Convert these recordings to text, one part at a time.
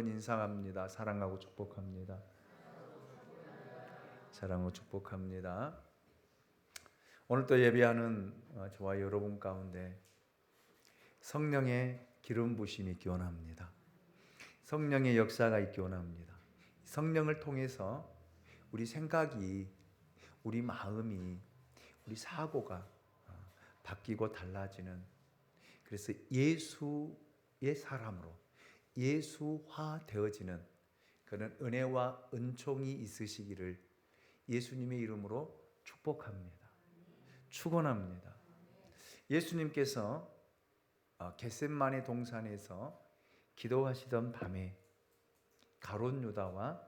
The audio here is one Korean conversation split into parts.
여러분 인사합니다. 사랑하고 축복합니다. 사랑하고 축복합니다. 오늘 또 예배하는 저와 여러분 가운데 성령의 기름 부심이 있기 원합니다. 성령의 역사가 있기 원합니다. 성령을 통해서 우리 생각이, 우리 마음이, 우리 사고가 바뀌고 달라지는, 그래서 예수의 사람으로 예수화 되어지는 그런 은혜와 은총이 있으시기를 예수님의 이름으로 축복합니다. 축원합니다. 예수님께서 겟셋마네 동산에서 기도하시던 밤에 가룟 유다와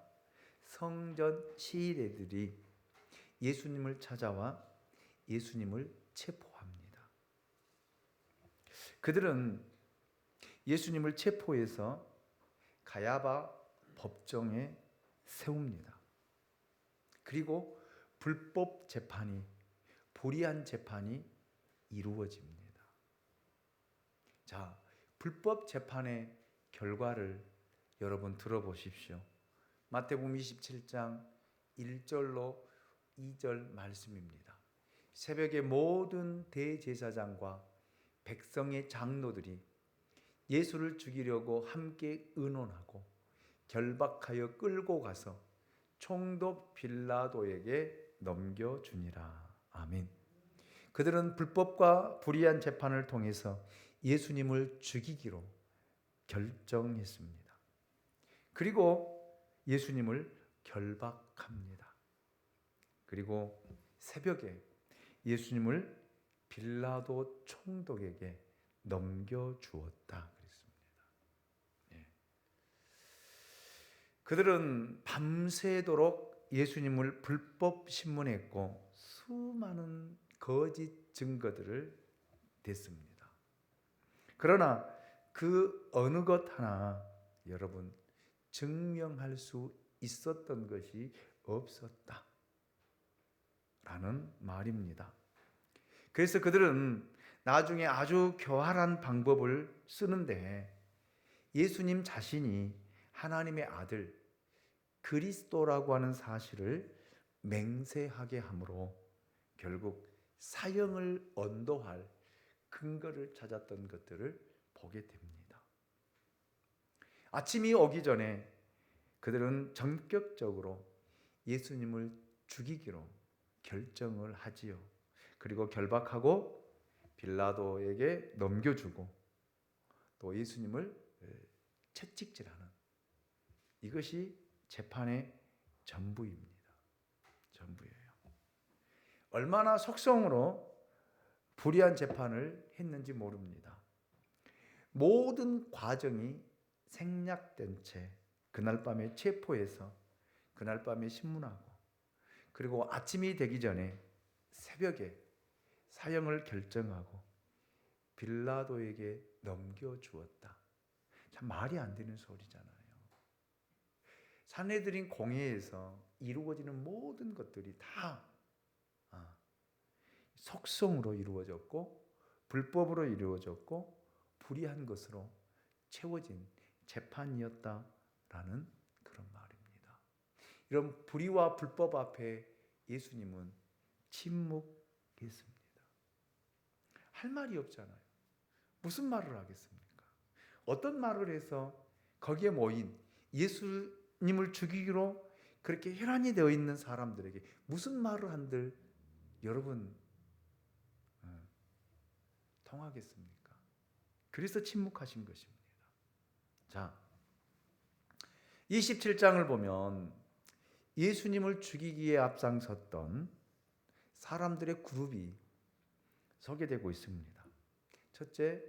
성전 시위대들이 예수님을 찾아와 예수님을 체포합니다. 그들은 예수님을 체포해서 가야바 법정에 세웁니다. 그리고 불법 재판이, 불의한 재판이 이루어집니다. 자, 불법 재판의 결과를 여러분 들어보십시오. 마태복음 27장 1절로 2절 말씀입니다. 새벽에 모든 대제사장과 백성의 장로들이 예수를 죽이려고 함께 의논하고 결박하여 끌고 가서 총독 빌라도에게 넘겨주니라. 아멘. 그들은 불법과 불의한 재판을 통해서 예수님을 죽이기로 결정했습니다. 그리고 예수님을 결박합니다. 그리고 새벽에 예수님을 빌라도 총독에게 넘겨주었다 그랬습니다. 예. 그들은 밤새도록 예수님을 불법 신문했고 수많은 거짓 증거들을 댔습니다. 그러나 그 어느 것 하나 여러분 증명할 수 있었던 것이 없었다 라는 말입니다. 그래서 그들은 나중에 아주 교활한 방법을 쓰는데 예수님 자신이 하나님의 아들 그리스도라고 하는 사실을 맹세하게 함으로 결국 사형을 언도할 근거를 찾았던 것들을 보게 됩니다. 아침이 오기 전에 그들은 전격적으로 예수님을 죽이기로 결정을 하지요. 그리고 결박하고 빌라도에게 넘겨주고 또 예수님을 채찍질하는, 이것이 재판의 전부입니다. 전부예요. 얼마나 속성으로 불의한 재판을 했는지 모릅니다. 모든 과정이 생략된 채 그날 밤에 체포해서 그날 밤에 신문하고 그리고 아침이 되기 전에 새벽에 사형을 결정하고 빌라도에게 넘겨주었다. 참 말이 안 되는 소리잖아요. 산헤드린 공회에서 이루어지는 모든 것들이 다 속성으로 이루어졌고 불법으로 이루어졌고 불의한 것으로 채워진 재판이었다라는 그런 말입니다. 이런 불의와 불법 앞에 예수님은 침묵했습니다. 할 말이 없잖아요. 무슨 말을 하겠습니까? 어떤 말을 해서 거기에 모인 예수님을 죽이기로 그렇게 혈안이 되어 있는 사람들에게 무슨 말을 한들 여러분 통하겠습니까? 그래서 침묵하신 것입니다. 자, 27장을 보면 예수님을 죽이기에 앞장섰던 사람들의 그룹이 소개되고 있습니다. 첫째,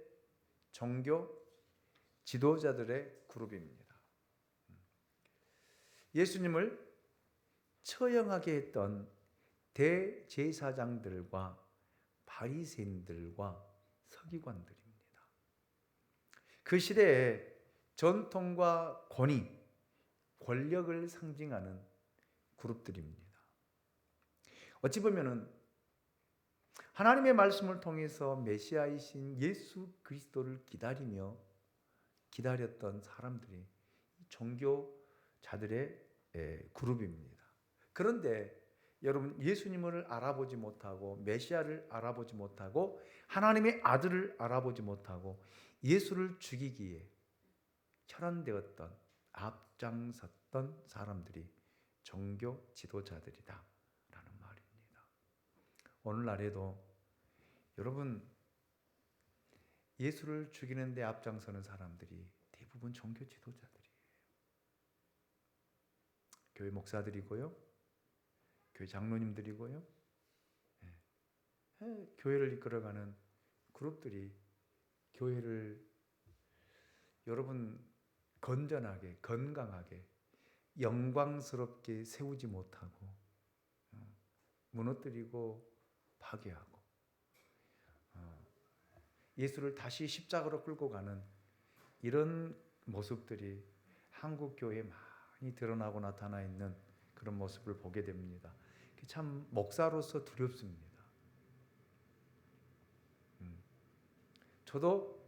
종교 지도자들의 그룹입니다. 예수님을 처형하게 했던 대제사장들과 바리새인들과 서기관들입니다. 그 시대에 전통과 권위, 권력을 상징하는 그룹들입니다. 어찌 보면은 하나님의 말씀을 통해서 메시아이신 예수 그리스도를 기다리며 기다렸던 사람들이 종교자들의 그룹입니다. 그런데 여러분, 예수님을 알아보지 못하고 메시아를 알아보지 못하고 하나님의 아들을 알아보지 못하고 예수를 죽이기에 혈안되었던, 앞장섰던 사람들이 종교 지도자들이다 라는 말입니다. 오늘날에도 여러분, 예수를 죽이는 데 앞장서는 사람들이 대부분 종교 지도자들이에요. 교회 목사들이고요, 교회 장로님들이고요, 교회를 이끌어가는 그룹들이 교회를 여러분 건전하게, 건강하게, 영광스럽게 세우지 못하고 무너뜨리고 파괴하고 예수를 다시 십자가로 끌고 가는 이런 모습들이 한국 교회에 많이 드러나고 나타나 있는 그런 모습을 보게 됩니다. 참 목사로서 두렵습니다. 저도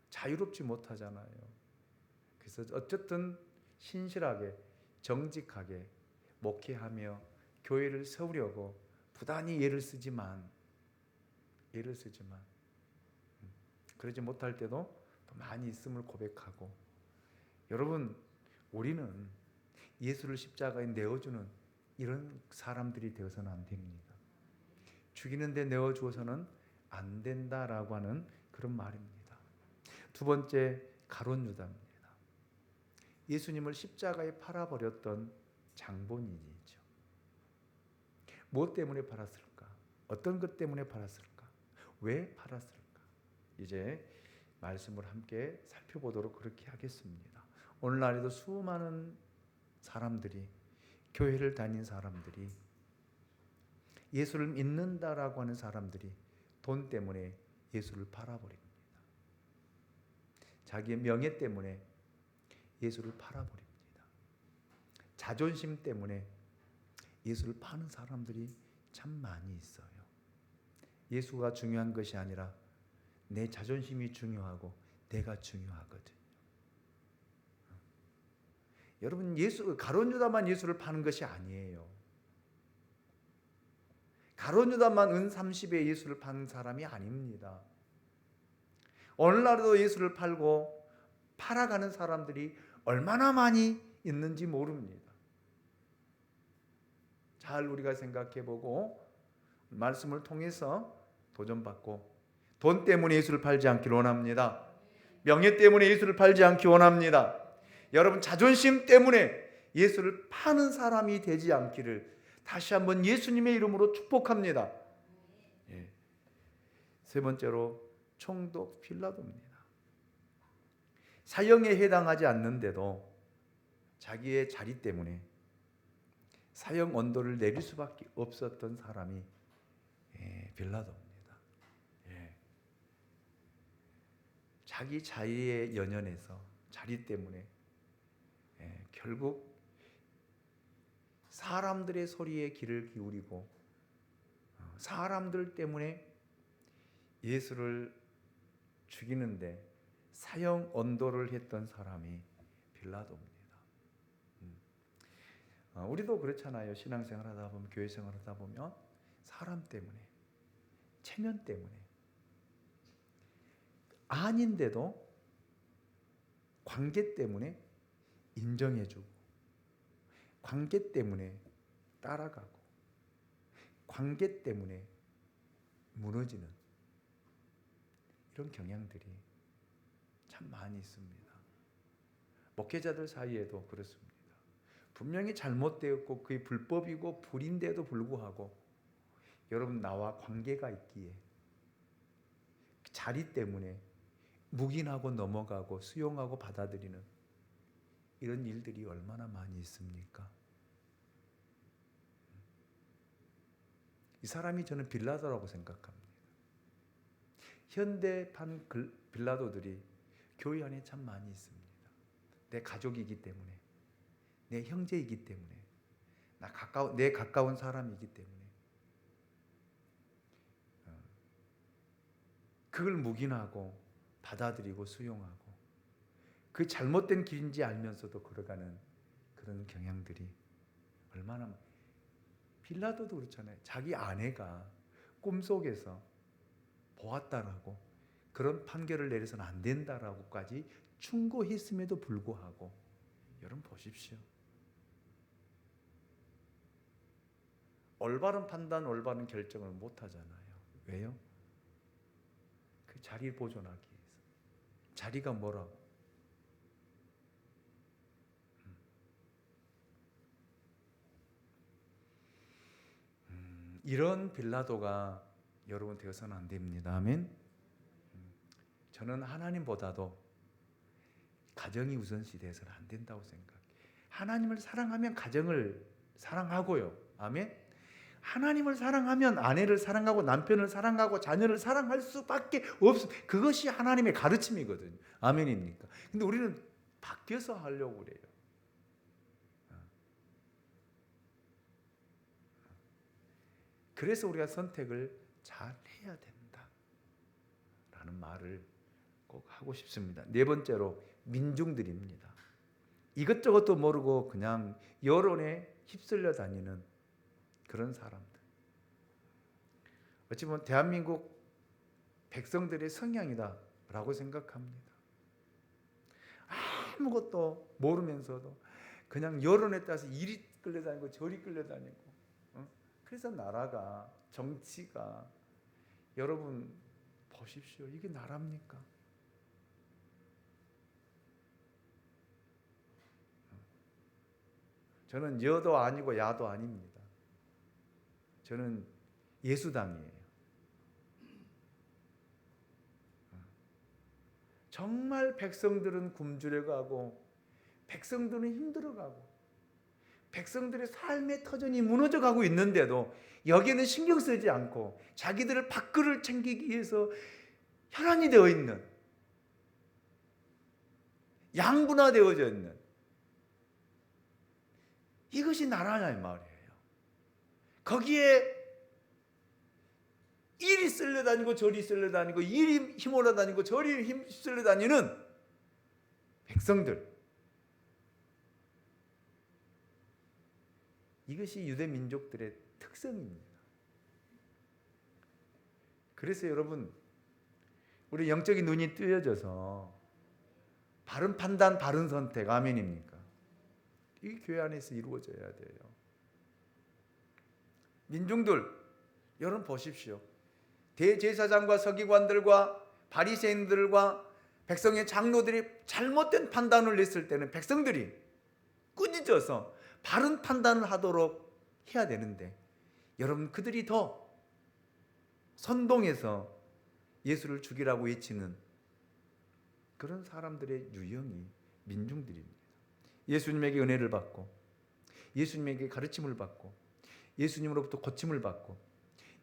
자유롭지 못하잖아요. 그래서 어쨌든 신실하게, 정직하게 목회하며 교회를 세우려고 부단히 애를 쓰지만 그러지 못할 때도 또 많이 있음을 고백하고, 여러분, 우리는 예수를 십자가에 내어주는 이런 사람들이 되어서는 안 됩니다. 죽이는데 내어주어서는 안 된다라고 하는 그런 말입니다. 두 번째, 가룟 유다입니다. 예수님을 십자가에 팔아버렸던 장본인이죠. 무엇 때문에 팔았을까? 어떤 것 때문에 팔았을까? 왜 팔았을까? 이제 말씀을 함께 살펴보도록 그렇게 하겠습니다. 오늘날에도 수많은 사람들이, 교회를 다닌 사람들이, 예수를 믿는다라고 하는 사람들이 돈 때문에 예수를 팔아버립니다. 자기의 명예 때문에 예수를 팔아버립니다. 자존심 때문에 예수를 파는 사람들이 참 많이 있어요. 예수가 중요한 것이 아니라 내 자존심이 중요하고 내가 중요하거든요. 여러분, 가룟 유다만 예수를 파는 것이 아니에요. 가룟 유다만 은 30에 예수를 파는 사람이 아닙니다. 오늘날에도 예수를 팔고 팔아가는 사람들이 얼마나 많이 있는지 모릅니다. 잘 우리가 생각해보고 말씀을 통해서 도전받고, 돈 때문에 예수를 팔지 않기를 원합니다. 명예 때문에 예수를 팔지 않기 원합니다. 여러분, 자존심 때문에 예수를 파는 사람이 되지 않기를 다시 한번 예수님의 이름으로 축복합니다. 세 번째로 총독 빌라도입니다. 사형에 해당하지 않는데도 자기의 자리 때문에 사형 언도를 내릴 수밖에 없었던 사람이 빌라도입니다. 자기 자리에 연연해서, 자리 때문에 결국 사람들의 소리에 귀를 기울이고 사람들 때문에 예수를 죽이는데 사형 언도를 했던 사람이 빌라도입니다. 우리도 그렇잖아요. 신앙생활 하다 보면, 교회 생활 하다 보면 사람 때문에, 체면 때문에, 아닌데도 관계 때문에 인정해주고, 관계 때문에 따라가고, 관계 때문에 무너지는 이런 경향들이 참 많이 있습니다. 목회자들 사이에도 그렇습니다. 분명히 잘못되었고 그게 불법이고 불인데도 불구하고 여러분, 나와 관계가 있기에 자리 때문에 묵인하고 넘어가고 수용하고 받아들이는 이런 일들이 얼마나 많이 있습니까? 이 사람이 저는 빌라도라고 생각합니다. 현대판 빌라도들이 교회 안에 참 많이 있습니다. 내 가족이기 때문에, 내 형제이기 때문에, 내 가까운 사람이기 때문에 그걸 묵인하고 받아들이고 수용하고, 그 잘못된 길인지 알면서도 걸어가는 그런 경향들이 얼마나. 빌라도도 그렇잖아요. 자기 아내가 꿈속에서 보았다라고 그런 판결을 내려서는 안 된다라고까지 충고했음에도 불구하고, 여러분 보십시오. 올바른 판단, 올바른 결정을 못 하잖아요. 왜요? 그 자리를 보존하기 위해서. 자리가 뭐라고? 이런 빌라도가 여러분 되어서는 안 됩니다. 아멘. 저는 하나님보다도 가정이 우선시 되어서는 안 된다고 생각해요. 하나님을 사랑하면 가정을 사랑하고요. 아멘. 하나님을 사랑하면 아내를 사랑하고 남편을 사랑하고 자녀를 사랑할 수밖에 없어. 그것이 하나님의 가르침이거든요. 아멘입니까? 근데 우리는 바뀌어서 하려고 그래요. 그래서 우리가 선택을 잘 해야 된다 라는 말을 꼭 하고 싶습니다. 네 번째로 민중들입니다. 이것저것도 모르고 그냥 여론에 휩쓸려 다니는 그런 사람들. 어찌 보면 대한민국 백성들의 성향이다 라고 생각합니다. 아무것도 모르면서도 그냥 여론에 따라서 이리 끌려다니고 저리 끌려다니고, 그래서 나라가, 정치가, 여러분 보십시오. 이게 나라입니까? 저는 여도 아니고 야도 아닙니다. 저는 예수당이에요. 정말 백성들은 굶주려가고 백성들은 힘들어가고 백성들의 삶의 터전이 무너져가고 있는데도 여기에는 신경 쓰지 않고 자기들을 밥그릇을 챙기기 위해서 혈안이 되어 있는, 양분화되어져 있는, 이것이 나라냐 이 말이에요. 거기에 이리 쓸려다니고 저리 쓸려다니고 이리 힘올라 다니고 저리 힘 쓸려다니는 백성들, 이것이 유대 민족들의 특성입니다. 그래서 여러분, 우리 영적인 눈이 뜨여져서 바른 판단, 바른 선택, 아멘입니까? 이 교회 안에서 이루어져야 돼요. 민중들, 여러분 보십시오. 대제사장과 서기관들과 바리새인들과 백성의 장로들이 잘못된 판단을 냈을 때는 백성들이 꾸짖어서 바른 판단을 하도록 해야 되는데, 여러분 그들이 더 선동해서 예수를 죽이라고 외치는 그런 사람들의 유형이 민중들입니다. 예수님에게 은혜를 받고 예수님에게 가르침을 받고 예수님으로부터 고침을 받고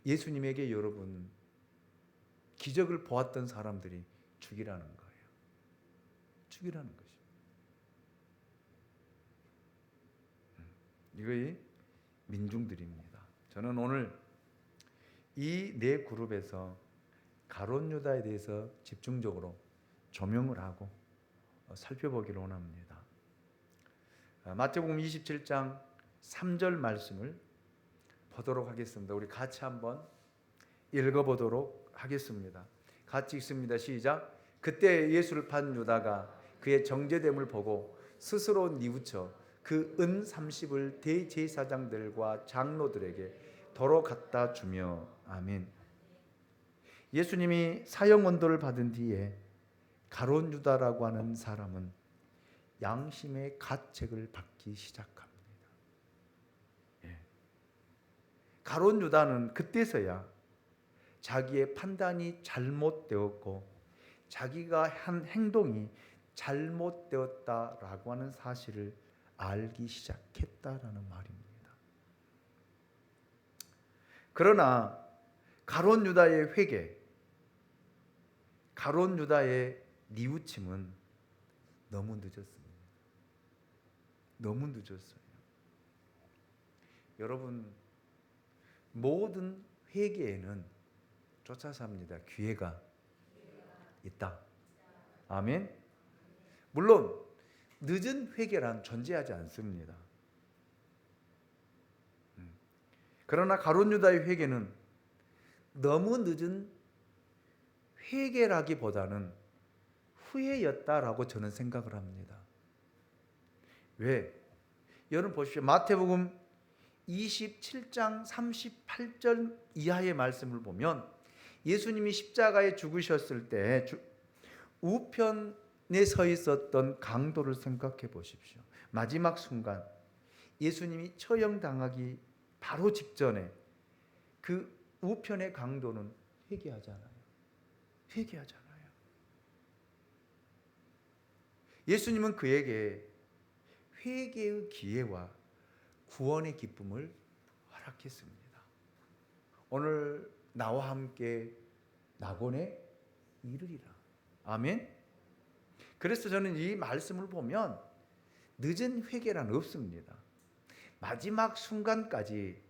예수님에게 여러분 기적을 보았던 사람들이 죽이라는 거예요. 죽이라는 것입니다. 이거이 민중들입니다. 저는 오늘 이 네 그룹에서 가룟 유다에 대해서 집중적으로 조명을 하고 살펴보기를 원합니다. 마태복음 27장 3절 말씀을 보도록 하겠습니다. 우리 같이 한번 읽어보도록 하겠습니다. 같이 읽습니다. 시작. 그때 예수를 판 유다가 그의 정죄됨을 보고 스스로 뉘우쳐 그 은 30을 대제사장들과 장로들에게 도로 갖다 주며, 아멘. 예수님이 사형 언도를 받은 뒤에 가룟 유다라고 하는 사람은 양심의 가책을 받기 시작합니다. 가룟 유다는 그때서야 자기의 판단이 잘못되었고 자기가 한 행동이 잘못되었다라고 하는 사실을 알기 시작했다라는 말입니다. 그러나 가룟 유다의 회개, 가룟 유다의 뉘우침은 너무 늦었습니다. 너무 늦었어요. 여러분, 모든 회개에는 쫓아서 합니다. 기회가 있다. 아멘. 물론 늦은 회개란 존재하지 않습니다. 그러나 가룟 유다의 회개는 너무 늦은 회개라기보다는 후회였다라고 저는 생각을 합니다. 왜? 여러분 보십시오. 마태복음 27장 38절 이하의 말씀을 보면 예수님이 십자가에 죽으셨을 때 우편에 서 있었던 강도를 생각해 보십시오. 마지막 순간 예수님이 처형당하기 바로 직전에 그 우편의 강도는 회개하잖아요. 회개하잖아요. 예수님은 그에게 회개의 기회와 구원의 기쁨을 허락했습니다. 오늘 나와 함께 낙원에 이르리라. 아멘. 그래서 저는 이 말씀을 보면 늦은 회개란 없습니다. 마지막 순간까지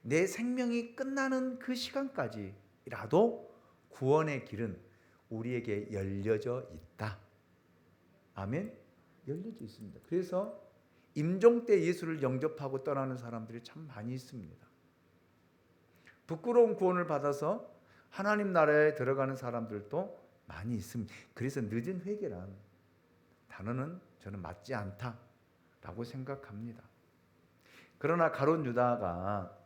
내 생명이 끝나는 그 시간까지라도 구원의 길은 우리에게 열려져 있다. 아멘. 열려져 있습니다. 그래서 임종 때 예수를 영접하고 떠나는 사람들이 참 많이 있습니다. 부끄러운 구원을 받아서 하나님 나라에 들어가는 사람들도 많이 있습니다. 그래서 늦은 회개란 단어는 저는 맞지 않다라고 생각합니다. 그러나 가룟 유다가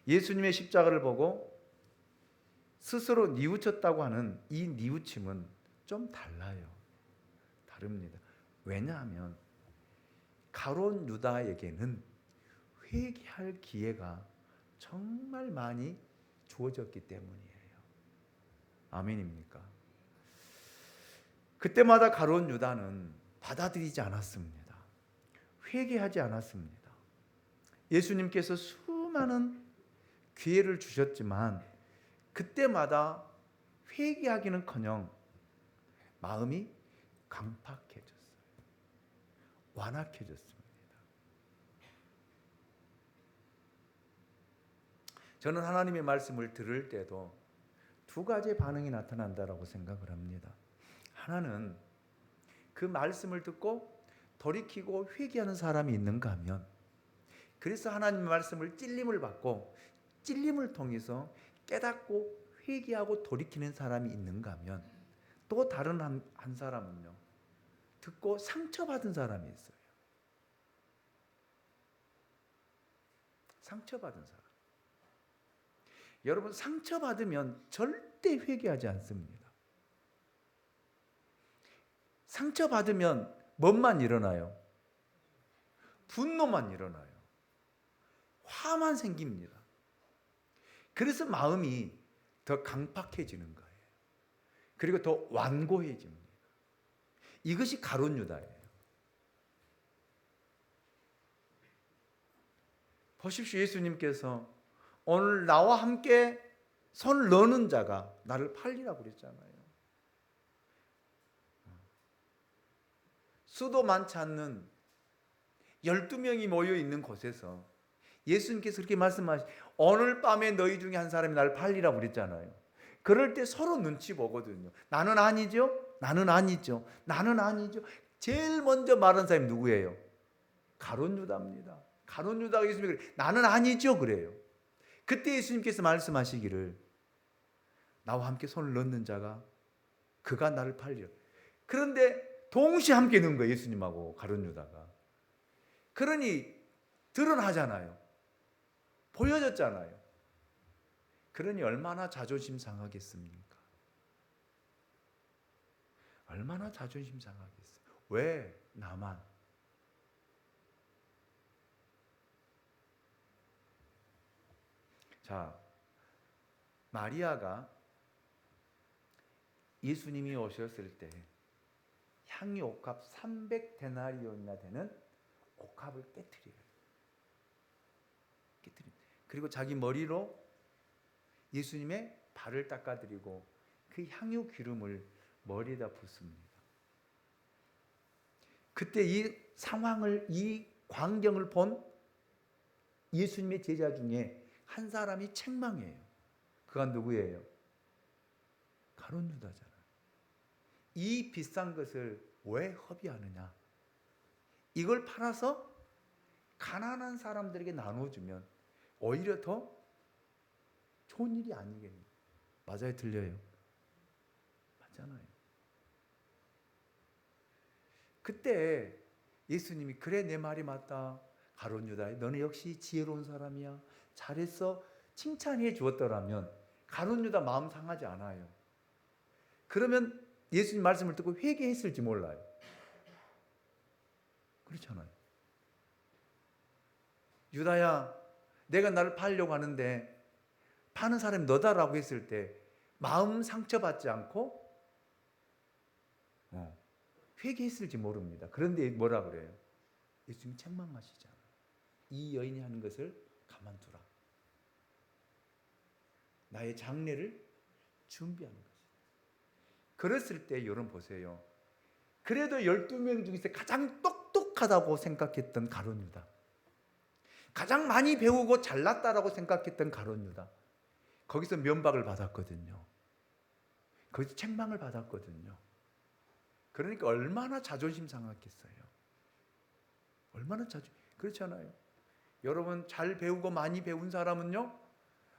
예수님의 십자가를 보고 스스로 뉘우쳤다고 하는 이 뉘우침은 좀 달라요. 다릅니다. 왜냐하면 가룟 유다에게는 회개할 기회가 정말 많이 주어졌기 때문이에요. 아멘입니까? 그때마다 가룟 유다는 받아들이지 않았습니다. 회개하지 않았습니다. 예수님께서 수많은 기회를 주셨지만 그때마다 회개하기는커녕 마음이 강팍해졌어요. 완악해졌습니다. 저는 하나님의 말씀을 들을 때도 두 가지의 반응이 나타난다라고 생각을 합니다. 하나는 그 말씀을 듣고 돌이키고 회개하는 사람이 있는가 하면, 그래서 하나님의 말씀을 찔림을 받고 찔림을 통해서 깨닫고 회개하고 돌이키는 사람이 있는가 하면, 또 다른 한 사람은요, 듣고 상처받은 사람이 있어요. 상처받은 사람. 여러분, 상처받으면 절대 회개하지 않습니다. 상처받으면 뭐만 일어나요? 분노만 일어나요. 화만 생깁니다. 그래서 마음이 더 강팍해지는 거예요. 그리고 더 완고해집니다. 이것이 가룟 유다예요. 보십시오. 예수님께서 오늘 나와 함께 손을 넣는 자가 나를 팔리라고 그랬잖아요. 수도 많지 않는 12명이 모여 있는 곳에서 예수님께서 그렇게 말씀하시, 오늘 밤에 너희 중에 한 사람이 나를 팔리라고 그랬잖아요. 그럴 때 서로 눈치 보거든요. 나는 아니죠? 나는 아니죠? 나는 아니죠? 제일 먼저 말한 사람이 누구예요? 가룟 유다입니다. 가룟 유다가 예수님이 그래, 나는 아니죠? 그래요. 그때 예수님께서 말씀하시기를, 나와 함께 손을 넣는 자가 그가 나를 팔리라. 그런데 동시에 함께 넣은 거예요. 예수님하고 가룟 유다가. 그러니 드러나잖아요. 보여졌잖아요. 그러니 얼마나 자존심 상하겠습니까? 얼마나 자존심 상하겠어요. 왜 나만? 자, 마리아가 예수님이 오셨을 때 향유 옥합 300데나리온이나 되는 옥합을 깨트려요. 그리고 자기 머리로 예수님의 발을 닦아드리고 그 향유 기름을 머리에다 붓습니다. 그때 이 상황을, 이 광경을 본 예수님의 제자 중에 한 사람이 책망해요. 그가 누구예요? 가룟 유다잖아요. 이 비싼 것을 왜 허비하느냐? 이걸 팔아서 가난한 사람들에게 나눠주면 오히려 더 좋은 일이 아니겠니? 맞아요, 틀려요? 맞잖아요. 그때 예수님이 그래 내 말이 맞다. 가룟 유다, 너는 역시 지혜로운 사람이야. 잘했어. 칭찬해 주었더라면 가룟 유다 마음 상하지 않아요. 그러면 예수님 말씀을 듣고 회개했을지 몰라요. 그렇잖아요. 유다야, 내가 나를 팔려고 하는데 파는 사람이 너다라고 했을 때 마음 상처받지 않고 회개했을지 모릅니다. 그런데 뭐라 그래요? 예수님이 책망하시잖아요. 이 여인이 하는 것을 가만두라. 나의 장례를 준비하는 것이다. 그랬을 때 여러분 보세요. 그래도 12명 중에서 가장 똑똑하다고 생각했던 가룟 유다, 가장 많이 배우고 잘났다라고 생각했던 가룟 유다, 거기서 면박을 받았거든요. 거기서 책망을 받았거든요. 그러니까 얼마나 자존심 상했겠어요. 얼마나 그렇잖아요. 여러분 잘 배우고 많이 배운 사람은요,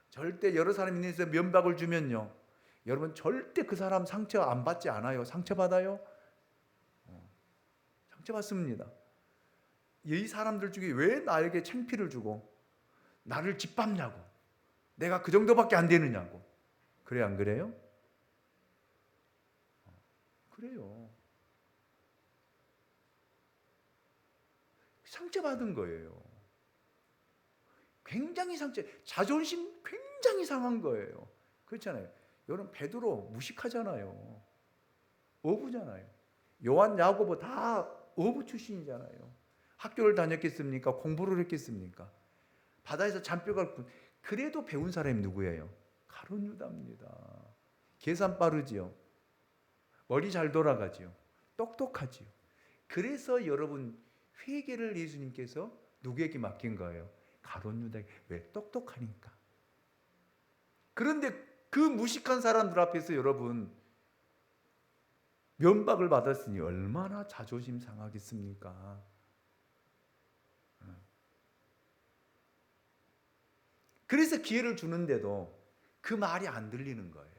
절대 여러 사람이 있는 면박을 주면요, 여러분 절대 그 사람 상처 안 받지 않아요. 상처받아요? 상처받습니다. 이 사람들 중에 왜 나에게 창피를 주고 나를 짓밟냐고, 내가 그 정도밖에 안 되느냐고. 그래 안 그래요? 그래요. 상처받은 거예요. 굉장히 자존심 굉장히 상한 거예요. 그렇잖아요. 여러분 베드로 무식하잖아요. 어부잖아요. 요한, 야고보 다 어부 출신이잖아요. 학교를 다녔겠습니까? 공부를 했겠습니까? 바다에서 잔뼈가 그래도 배운 사람이 누구예요? 가룟 유다입니다. 계산 빠르지요. 머리 잘 돌아가지요. 똑똑하지요. 그래서 여러분 회개를 예수님께서 누구에게 맡긴 거예요? 가룟 유다에게. 왜? 똑똑하니까. 그런데 그 무식한 사람들 앞에서 여러분 면박을 받았으니 얼마나 자존심 상하겠습니까? 그래서 기회를 주는데도 그 말이 안 들리는 거예요.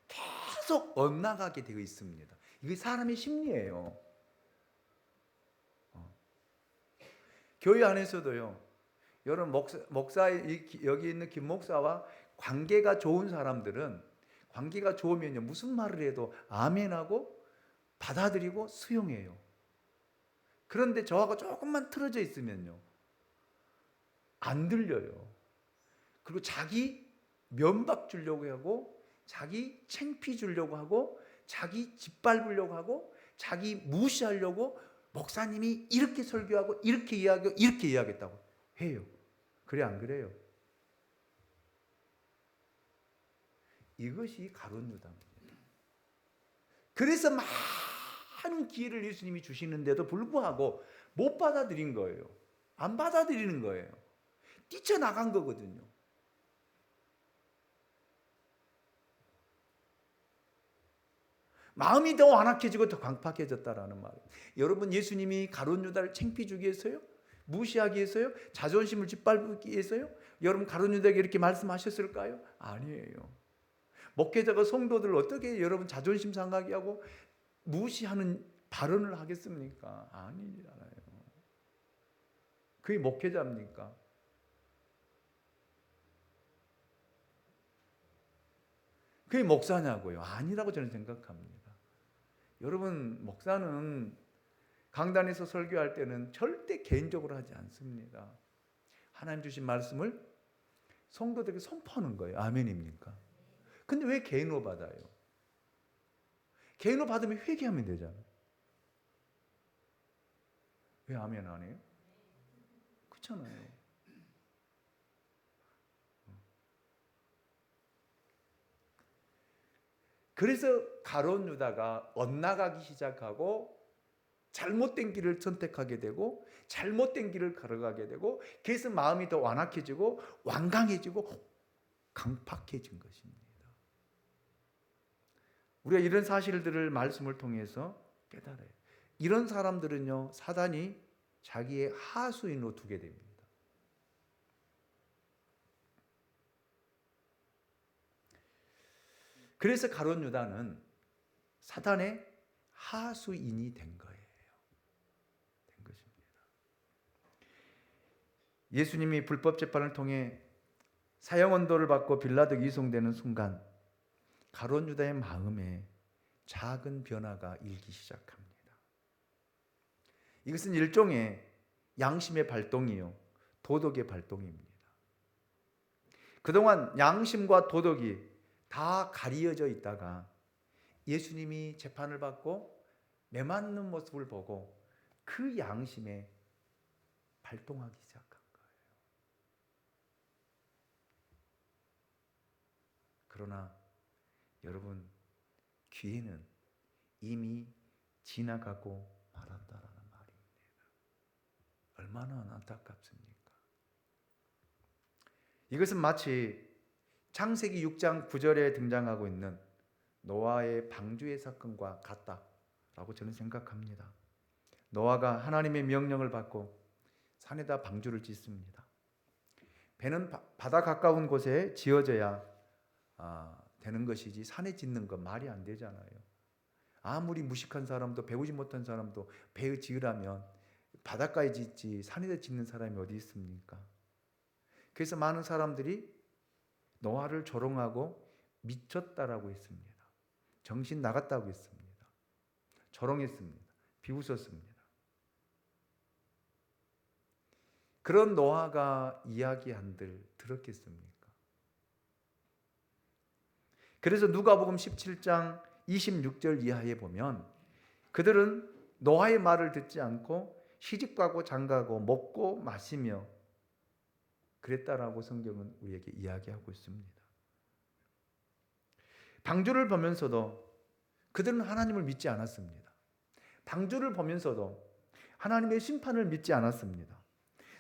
계속 엇나가게 되어 있습니다. 이게 사람의 심리예요. 교회 안에서도요, 여러분 목사 여기 있는 김 목사와 관계가 좋은 사람들은 관계가 좋으면요, 무슨 말을 해도 아멘하고 받아들이고 수용해요. 그런데 저하고 조금만 틀어져 있으면요, 안 들려요. 그리고 자기 면박 주려고 하고, 자기 창피 주려고 하고, 자기 짓밟으려고 하고, 자기 무시하려고 목사님이 이렇게 설교하고 이렇게 이야기하고 이렇게 이야기했다고 해요. 그래 안 그래요? 이것이 가룟 유다입니다. 그래서 많은 기회를 예수님이 주시는데도 불구하고 못 받아들인 거예요. 안 받아들이는 거예요. 뛰쳐나간 거거든요. 마음이 더 완악해지고 더 강팍해졌다라는 말이에요. 여러분 예수님이 가룟 유다를 창피 주기 위해서요? 무시하기 위해서요? 자존심을 짓밟기 위해서요? 여러분 가룟 유다에게 이렇게 말씀하셨을까요? 아니에요. 목회자가 성도들을 어떻게 여러분 자존심 상하게 하고 무시하는 발언을 하겠습니까? 아니잖아요. 그게 목회자입니까? 그게 목사냐고요? 아니라고 저는 생각합니다. 여러분 목사는 강단에서 설교할 때는 절대 개인적으로 하지 않습니다. 하나님 주신 말씀을 성도들에게 선포하는 거예요. 아멘입니까? 근데 왜 개인으로 받아요? 개인으로 받으면 회개하면 되잖아요. 왜 아멘 안 해요? 그렇잖아요. 그래서 가룟 유다가 엇나가기 시작하고 잘못된 길을 선택하게 되고 잘못된 길을 걸어가게 되고, 그래서 마음이 더 완악해지고 완강해지고 강팍해진 것입니다. 우리가 이런 사실들을 말씀을 통해서 깨달아요. 이런 사람들은요, 사단이 자기의 하수인으로 두게 됩니다. 그래서 가룟 유다는 사단의 하수인이 된 거예요. 된 것입니다. 예수님이 불법 재판을 통해 사형 언도를 받고 빌라도에게 이송되는 순간 가룟 유다의 마음에 작은 변화가 일기 시작합니다. 이것은 일종의 양심의 발동이요, 도덕의 발동입니다. 그동안 양심과 도덕이 다 가리어져 있다가 예수님이 재판을 받고 메맞는 모습을 보고 그 양심에 발동하기 시작한 거예요. 그러나 여러분, 기회는 이미 지나가고 말았다라는 말입니다. 얼마나 안타깝습니까? 이것은 마치 창세기 6장 9절에 등장하고 있는 노아의 방주의 사건과 같다라고 저는 생각합니다. 노아가 하나님의 명령을 받고 산에다 방주를 짓습니다. 배는 바다 가까운 곳에 지어져야 되는 것이지 산에 짓는 건 말이 안 되잖아요. 아무리 무식한 사람도, 배우지 못한 사람도 배 지으라면 바닷가에 짓지 산에다 짓는 사람이 어디 있습니까? 그래서 많은 사람들이 노아를 조롱하고 미쳤다라고 했습니다. 정신 나갔다고 했습니다. 조롱했습니다. 비웃었습니다. 그런 노아가 이야기한들 들었겠습니까? 그래서 누가복음 17장 26절 이하에 보면 그들은 노아의 말을 듣지 않고 시집가고 장가고 먹고 마시며 그랬다라고 성경은 우리에게 이야기하고 있습니다. 방주를 보면서도 그들은 하나님을 믿지 않았습니다. 방주를 보면서도 하나님의 심판을 믿지 않았습니다.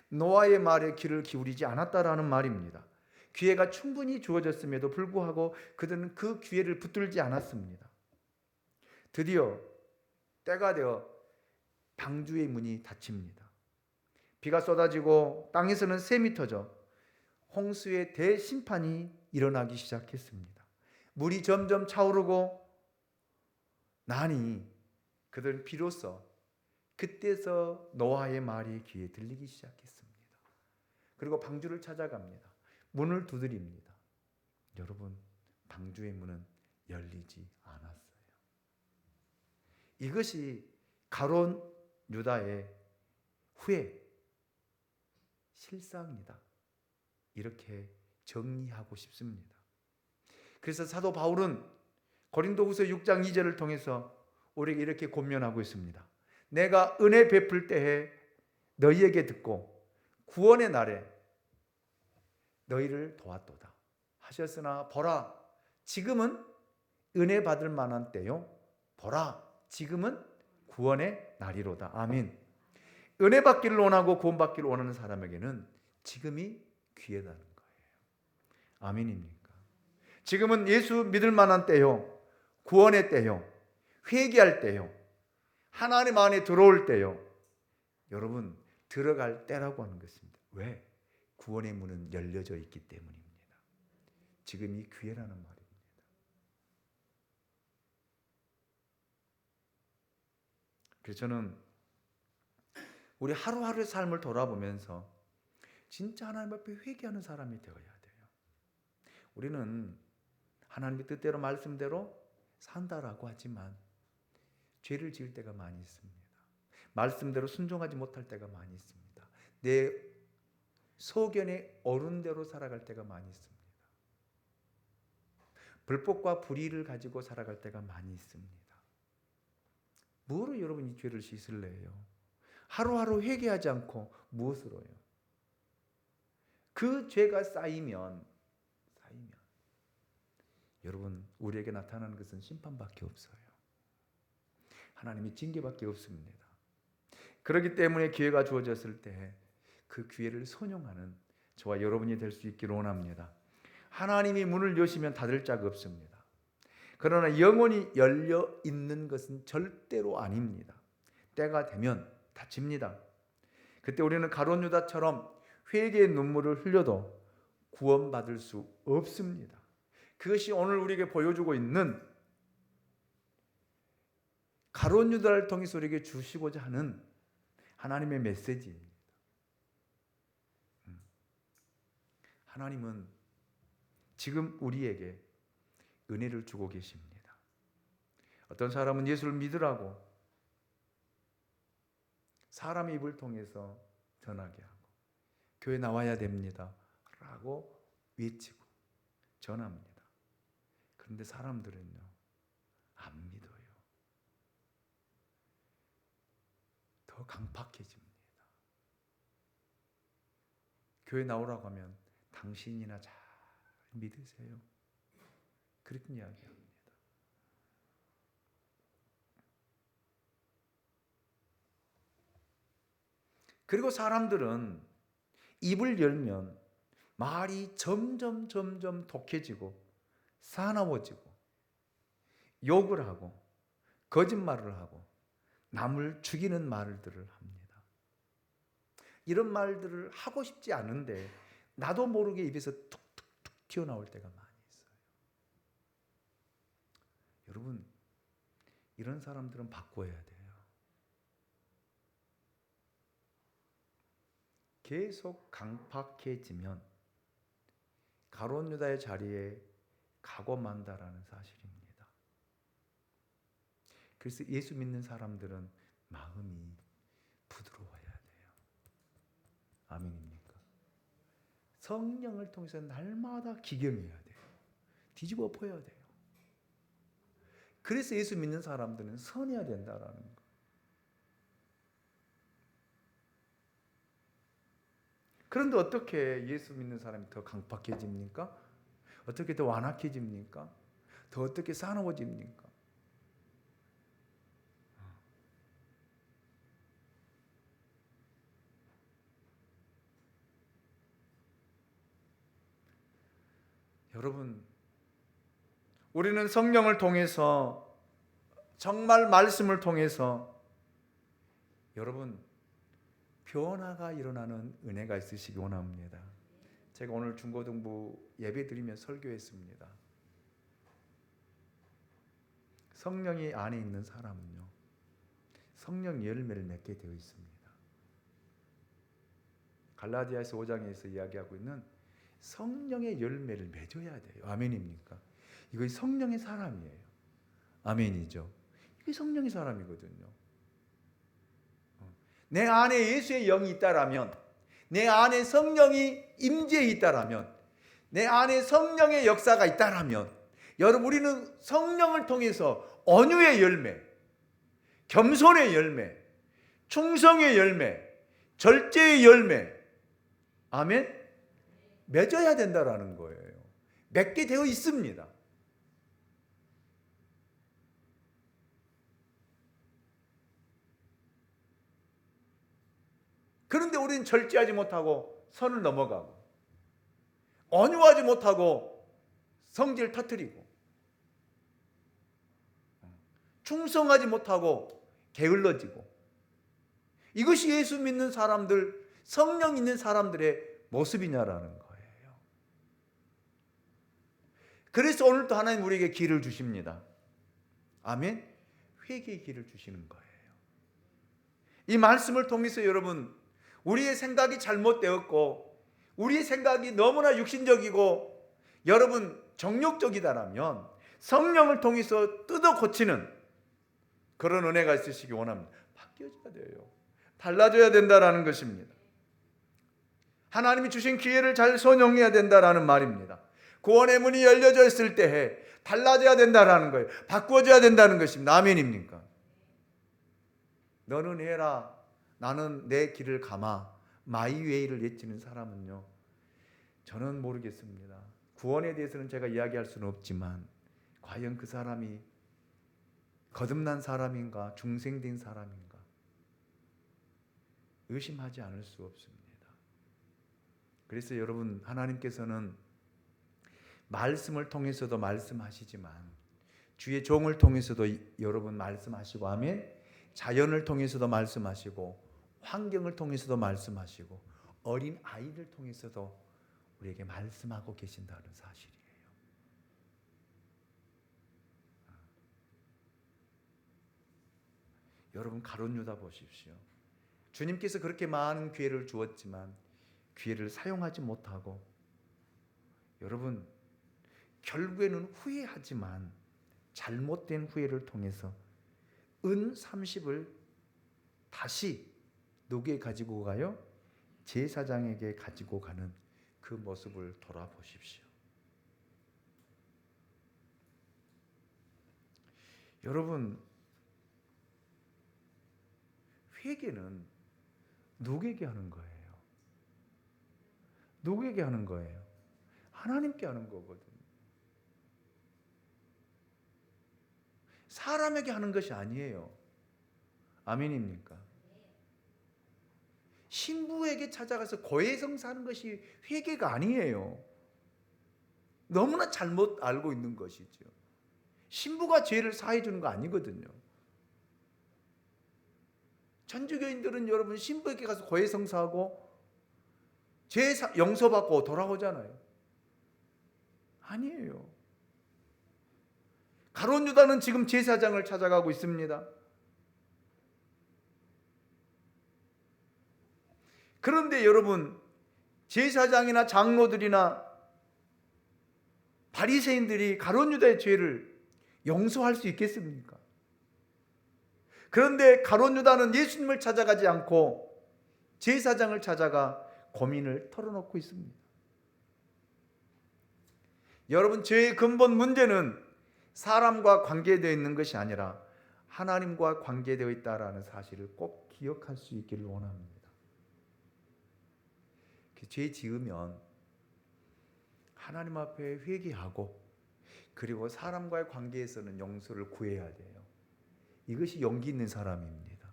노아의 말에 귀를 기울이지 않았다라는 말입니다. 기회가 충분히 주어졌음에도 불구하고 그들은 그 기회를 붙들지 않았습니다. 드디어 때가 되어 방주의 문이 닫힙니다. 비가 쏟아지고 땅에서는 샘이 터져 홍수의 대심판이 일어나기 시작했습니다. 물이 점점 차오르고 나니 그들은 비로소 그때서 노아의 말이 귀에 들리기 시작했습니다. 그리고 방주를 찾아갑니다. 문을 두드립니다. 여러분, 방주의 문은 열리지 않았어요. 이것이 가룟 유다의 후회, 실상이다. 이렇게 정리하고 싶습니다. 그래서 사도 바울은 고린도후서 6장 2절을 통해서 우리에게 이렇게 권면하고 있습니다. 내가 은혜 베풀 때에 너희에게 듣고 구원의 날에 너희를 도왔도다 하셨으나 보라, 지금은 은혜 받을 만한 때요, 보라, 지금은 구원의 날이로다. 아멘. 은혜 받기를 원하고 구원 받기를 원하는 사람에게는 지금이 기회다는 거예요. 아멘입니까? 지금은 예수 믿을 만한 때요, 구원의 때요, 회개할 때요, 하나님 안에 들어올 때요, 여러분 들어갈 때라고 하는 것입니다. 왜? 구원의 문은 열려져 있기 때문입니다. 지금이 기회라는 말입니다. 그래서 저는 우리 하루하루의 삶을 돌아보면서 진짜 하나님 앞에 회개하는 사람이 되어야 돼요. 우리는 하나님의 뜻대로 말씀대로 산다라고 하지만 죄를 지을 때가 많이 있습니다. 말씀대로 순종하지 못할 때가 많이 있습니다. 내 소견에 어른 대로 살아갈 때가 많이 있습니다. 불법과 불의를 가지고 살아갈 때가 많이 있습니다. 뭐로 여러분 이 죄를 씻을래요? 하루하루 회개하지 않고 무엇으로요? 그 죄가 쌓이면 여러분 우리에게 나타나는 것은 심판밖에 없어요. 하나님의 징계밖에 없습니다. 그렇기 때문에 기회가 주어졌을 때 그 기회를 선용하는 저와 여러분이 될 수 있기를 원합니다. 하나님이 문을 여시면 닫을 자가 없습니다. 그러나 영혼이 열려 있는 것은 절대로 아닙니다. 때가 되면 닫힙니다. 그때 우리는 가룟 유다처럼 회개의 눈물을 흘려도 구원받을 수 없습니다. 그것이 오늘 우리에게 보여주고 있는 가룟 유다를 통해서 우리에게 주시고자 하는 하나님의 메시지입니다. 하나님은 지금 우리에게 은혜를 주고 계십니다. 어떤 사람은 예수를 믿으라고 사람의 입을 통해서 전하게 하고 교회 나와야 됩니다 라고 외치고 전합니다. 그런데 사람들은요, 안 믿어요. 더 강팍해집니다. 교회 나오라고 하면 당신이나 잘 믿으세요. 그렇게 이야기합니다. 그리고 사람들은 입을 열면 말이 점점 독해지고 사나워지고 욕을 하고 거짓말을 하고 남을 죽이는 말들을 합니다. 이런 말들을 하고 싶지 않은데 나도 모르게 입에서 툭툭툭 튀어나올 때가 많이 있어요. 여러분, 이런 사람들은 바꿔야 돼요. 계속 강팍해지면 가룟 유다의 자리에 가고 만다라는 사실입니다. 그래서 예수 믿는 사람들은 마음이 부드러워야 돼요. 아멘입니까? 성령을 통해서 날마다 기경해야 돼요. 뒤집어 엎어야 돼요. 그래서 예수 믿는 사람들은 선해야 된다라는 거. 그런데 어떻게 예수 믿는 사람이 더 강팍해집니까? 어떻게 더 완악해집니까? 더 어떻게 사나워집니까? 여러분, 우리는 성령을 통해서 정말 말씀을 통해서 여러분 변화가 일어나는 은혜가 있으시기 원합니다. 제가 오늘 중고등부 예배 드리며 설교했습니다. 성령이 안에 있는 사람은요, 성령 열매를 맺게 되어 있습니다. 갈라디아서 5장에서 이야기하고 있는 성령의 열매를 맺어야 돼요. 아멘입니까? 이거 성령의 사람이에요. 아멘이죠. 이게 성령의 사람이거든요. 내 안에 예수의 영이 있다라면, 내 안에 성령이 임재해 있다라면, 내 안에 성령의 역사가 있다라면, 여러분 우리는 성령을 통해서 온유의 열매, 겸손의 열매, 충성의 열매, 절제의 열매, 아멘, 맺어야 된다라는 거예요. 맺게 되어 있습니다. 그런데 우리는 절제하지 못하고 선을 넘어가고 온유하지 못하고 성질을 터뜨리고 충성하지 못하고 게을러지고, 이것이 예수 믿는 사람들, 성령 있는 사람들의 모습이냐라는 거예요. 그래서 오늘도 하나님 우리에게 길을 주십니다. 아멘. 회개의 길을 주시는 거예요. 이 말씀을 통해서 여러분, 우리의 생각이 잘못되었고 우리의 생각이 너무나 육신적이고 여러분 정욕적이다라면 성령을 통해서 뜯어 고치는 그런 은혜가 있으시기 원합니다. 바뀌어져야 돼요. 달라져야 된다라는 것입니다. 하나님이 주신 기회를 잘 선용해야 된다라는 말입니다. 구원의 문이 열려져 있을 때에 달라져야 된다라는 거예요. 바꾸어져야 된다는 것입니다. 아멘입니까? 너는 해라, 나는 내 길을 가마, 마이 웨이를 외치는 사람은요, 저는 모르겠습니다. 구원에 대해서는 제가 이야기할 수는 없지만 과연 그 사람이 거듭난 사람인가 중생된 사람인가 의심하지 않을 수 없습니다. 그래서 여러분, 하나님께서는 말씀을 통해서도 말씀하시지만 주의 종을 통해서도 여러분 말씀하시고, 아멘. 자연을 통해서도 말씀하시고, 환경을 통해서도 말씀하시고, 어린 아이를 통해서도 우리에게 말씀하고 계신다는 사실이에요. 여러분, 가룟 유다 보십시오. 주님께서 그렇게 많은 기회를 주었지만 기회를 사용하지 못하고, 여러분, 결국에는 후회하지만 잘못된 후회를 통해서 은 30을 다시 누구에게 가지고 가요? 제사장에게 가지고 가는 그 모습을 돌아보십시오. 여러분, 회개는 누구에게 하는 거예요? 누구에게 하는 거예요? 하나님께 하는 거거든요. 사람에게 하는 것이 아니에요. 아멘입니까? 신부에게 찾아가서 고해성사하는 것이 회개가 아니에요. 너무나 잘못 알고 있는 것이죠. 신부가 죄를 사해 주는 거 아니거든요. 천주교인들은 여러분 신부에게 가서 고해성사하고 죄 용서받고 돌아오잖아요. 아니에요. 가룟 유다는 지금 제사장을 찾아가고 있습니다. 그런데 여러분, 제사장이나 장로들이나 바리새인들이 가룟 유다의 죄를 용서할 수 있겠습니까? 그런데 가룟 유다는 예수님을 찾아가지 않고 제사장을 찾아가 고민을 털어놓고 있습니다. 여러분, 죄의 근본 문제는 사람과 관계되어 있는 것이 아니라 하나님과 관계되어 있다라는 사실을 꼭 기억할 수 있기를 원합니다. 죄 지으면 하나님 앞에 회개하고, 그리고 사람과의 관계에서는 용서를 구해야 돼요. 이것이 용기 있는 사람입니다.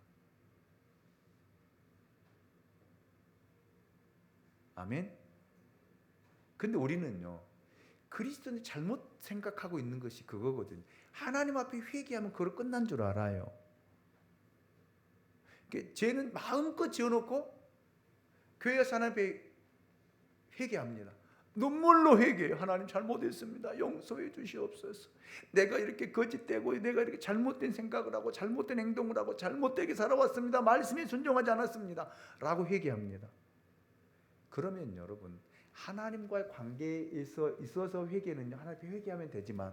아멘. 근데 우리는요, 그리스도인이 잘못 생각하고 있는 것이 그거거든요. 하나님 앞에 회개하면 그걸 끝난 줄 알아요. 죄는 마음껏 지어놓고 교회 가서 하나님 앞에 회개합니다. 눈물로 회개해요. 하나님 잘못했습니다. 용서해 주시옵소서. 내가 이렇게 거짓되고 내가 이렇게 잘못된 생각을 하고 잘못된 행동을 하고 잘못되게 살아왔습니다. 말씀에 순종하지 않았습니다. 라고 회개합니다. 그러면 여러분, 하나님과의 관계에서 있어서 회개는요, 하나님께 회개하면 되지만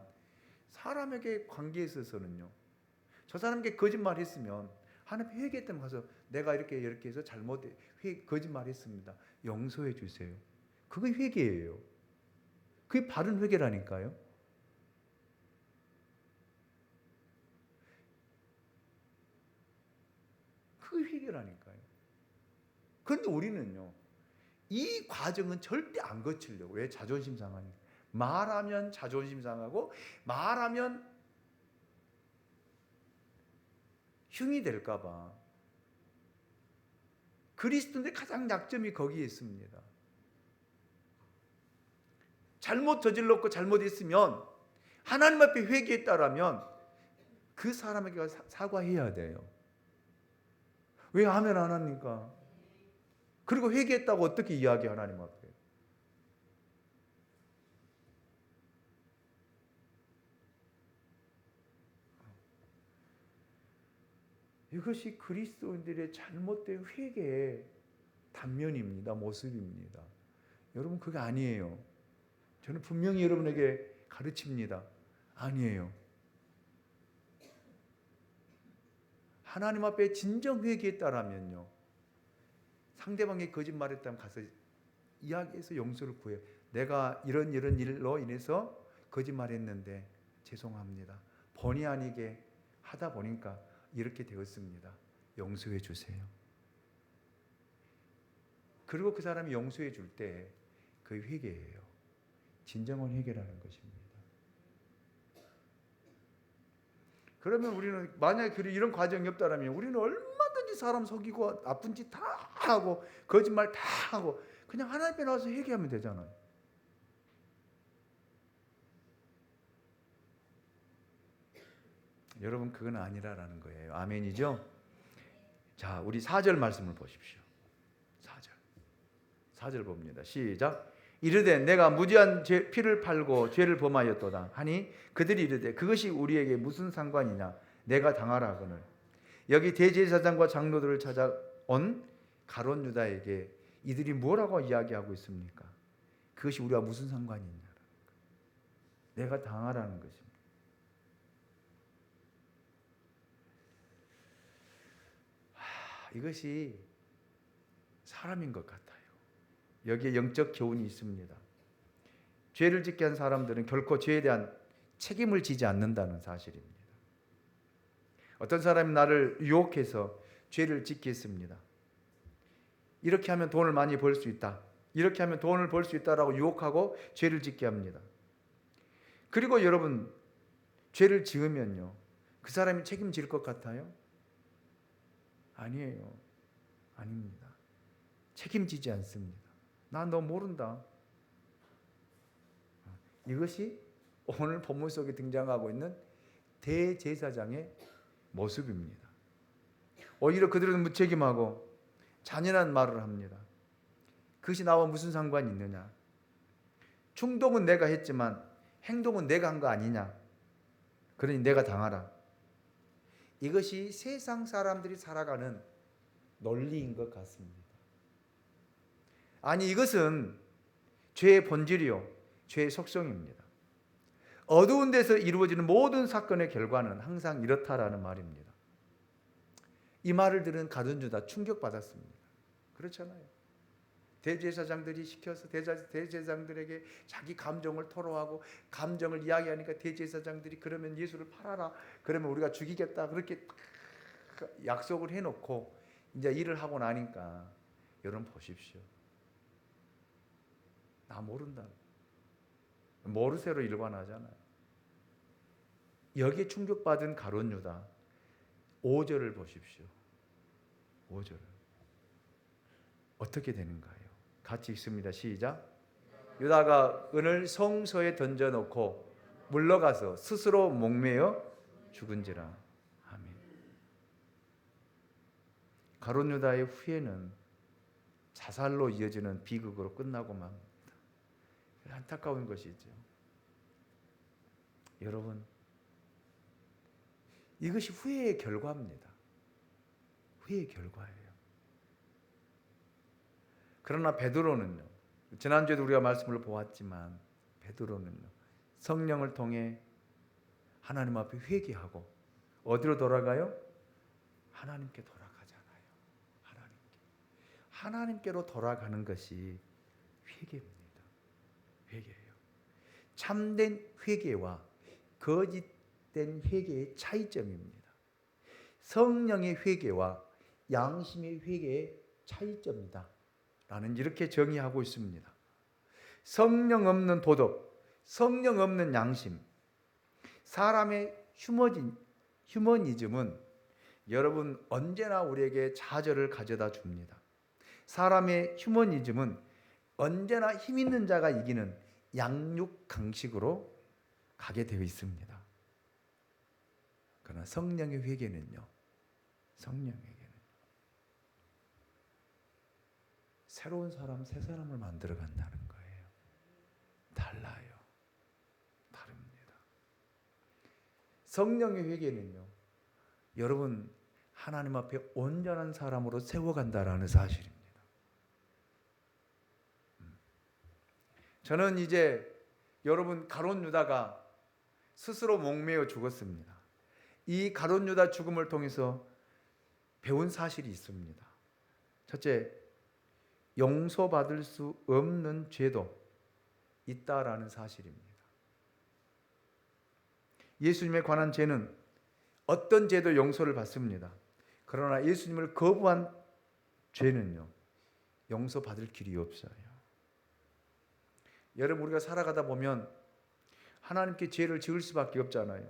사람에게 관계에 있어서는요, 저 사람에게 거짓말했으면 하나님께 회개했다면 가서 내가 이렇게 해서 거짓말했습니다. 용서해 주세요. 그게 회개예요. 그게 바른 회개라니까요. 그게 회개라니까요. 그런데 우리는요, 이 과정은 절대 안 거치려고. 왜? 자존심 상하니까. 말하면 자존심 상하고, 말하면 흉이 될까 봐. 그리스도인의 가장 약점이 거기에 있습니다. 잘못 저질렀고 잘못했으면 하나님 앞에 회개했다라면 그 사람에게 사과해야 돼요. 왜 아멘 안 합니까? 그리고 회개했다고 어떻게 이야기해, 하나님 앞에? 이것이 그리스도인들의 잘못된 회개의 단면입니다. 모습입니다. 여러분, 그게 아니에요. 저는 분명히 여러분에게 가르칩니다. 아니에요. 하나님 앞에 진정 회개했다라면요, 상대방이 거짓말했다면 가서 이야기해서 용서를 구해요. 내가 이런 일로 인해서 거짓말했는데 죄송합니다. 본의 아니게 하다 보니까 이렇게 되었습니다. 용서해 주세요. 그리고 그 사람이 용서해 줄 때 그 회개예요. 진정한 회개라는 것입니다. 그러면 우리는 만약에 이런 과정이 없다면 우리는 얼마든지 사람 속이고 나쁜 짓 다 하고 거짓말 다 하고 그냥 하나님 앞에 나와서 회개하면 되잖아요. 여러분 그건 아니라라는 거예요. 아멘이죠? 자, 우리 4절 말씀을 보십시오. 4절 봅니다. 시작. 이르되 내가 무지한 피를 팔고 죄를 범하였도다 하니 그들이 이르되 그것이 우리에게 무슨 상관이냐 내가 당하라 하거늘. 여기 대제사장과 장로들을 찾아온 가룟 유다에게 이들이 뭐라고 이야기하고 있습니까? 그것이 우리와 무슨 상관이 있냐. 내가 당하라는 것입니다. 이것이 사람인 것 같아요. 여기에 영적 교훈이 있습니다. 죄를 짓게 한 사람들은 결코 죄에 대한 책임을 지지 않는다는 사실입니다. 어떤 사람이 나를 유혹해서 죄를 짓게 했습니다. 이렇게 하면 돈을 많이 벌 수 있다. 이렇게 하면 돈을 벌 수 있다라고 유혹하고 죄를 짓게 합니다. 그리고 여러분 죄를 지으면요. 그 사람이 책임질 것 같아요? 아니에요. 아닙니다. 책임지지 않습니다. 난 너 모른다. 이것이 오늘 본문 속에 등장하고 있는 대제사장의 모습입니다. 오히려 그들은 무책임하고 잔인한 말을 합니다. 그것이 나와 무슨 상관이 있느냐? 충동은 내가 했지만 행동은 내가 한 거 아니냐? 그러니 내가 당하라. 이것이 세상 사람들이 살아가는 논리인 것 같습니다. 아니 이것은 죄의 본질이요 죄의 속성입니다. 어두운 데서 이루어지는 모든 사건의 결과는 항상 이렇다라는 말입니다. 이 말을 들은 가룟 유다 충격받았습니다. 그렇잖아요. 대제사장들이 시켜서 대제사장들에게 자기 감정을 토로하고 감정을 이야기하니까 대제사장들이 그러면 예수를 팔아라. 그러면 우리가 죽이겠다. 그렇게 약속을 해놓고 이제 일을 하고 나니까 여러분 보십시오. 나 모른다. 모르쇠로 일관하잖아요. 여기에 충격받은 가룟 유다 5절을 보십시오. 5절을 어떻게 되는가요? 같이 읽습니다. 시작. 유다가 은을 성소에 던져놓고 물러가서 스스로 목매어 죽은지라. 아멘. 가룟 유다의 후회는 자살로 이어지는 비극으로 끝나고 맙니다. 안타까운 것이죠. 여러분, 이것이 후회의 결과입니다. 후회의 결과예요. 그러나 베드로는요. 지난주에도 우리가 말씀을 보았지만 베드로는요. 성령을 통해 하나님 앞에 회개하고 어디로 돌아가요? 하나님께 돌아가잖아요. 하나님께로 돌아가는 것이 회개입니다. 회개예요. 참된 회개와 거짓된 회개의 차이점입니다. 성령의 회개와 양심의 회개의 차이점이다. 라는 이렇게 정의하고 있습니다. 성령 없는 도덕, 성령 없는 양심, 사람의 휴머니즘은 여러분 언제나 우리에게 좌절을 가져다 줍니다. 사람의 휴머니즘은 언제나 힘 있는 자가 이기는 양육 강식으로 가게 되어 있습니다. 그러나 성령의 회개는요. 성령의 회개는 새로운 사람, 새 사람을 만들어 간다는 거예요. 달라요. 다릅니다. 성령의 회개는요. 여러분 하나님 앞에 온전한 사람으로 세워간다라는 사실입니다. 저는 이제 여러분 가룟 유다가 스스로 목매어 죽었습니다. 이 가룟 유다 죽음을 통해서 배운 사실이 있습니다. 첫째, 용서받을 수 없는 죄도 있다라는 사실입니다. 예수님에 관한 죄는 어떤 죄도 용서를 받습니다. 그러나 예수님을 거부한 죄는요, 용서받을 길이 없어요. 여러분 우리가 살아가다 보면 하나님께 죄를 지을 수밖에 없잖아요.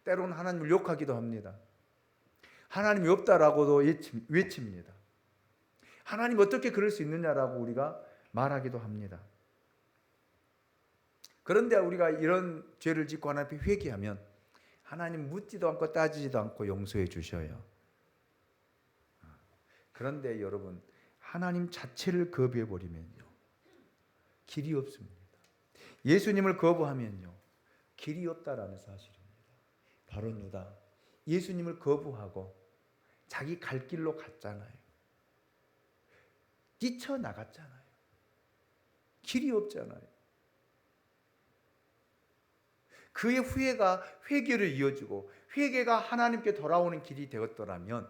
때로는 하나님을 욕하기도 합니다. 하나님이 없다라고도 외칩니다. 하나님 어떻게 그럴 수 있느냐라고 우리가 말하기도 합니다. 그런데 우리가 이런 죄를 짓고 하나님 앞에 회개하면 하나님 묻지도 않고 따지지도 않고 용서해 주셔요. 그런데 여러분, 하나님 자체를 거부해 버리면요, 길이 없습니다. 예수님을 거부하면요, 길이 없다라는 사실입니다. 바로 유다, 예수님을 거부하고 자기 갈 길로 갔잖아요. 뛰쳐나갔잖아요. 길이 없잖아요. 그의 후회가 회개로 이어지고 회개가 하나님께 돌아오는 길이 되었더라면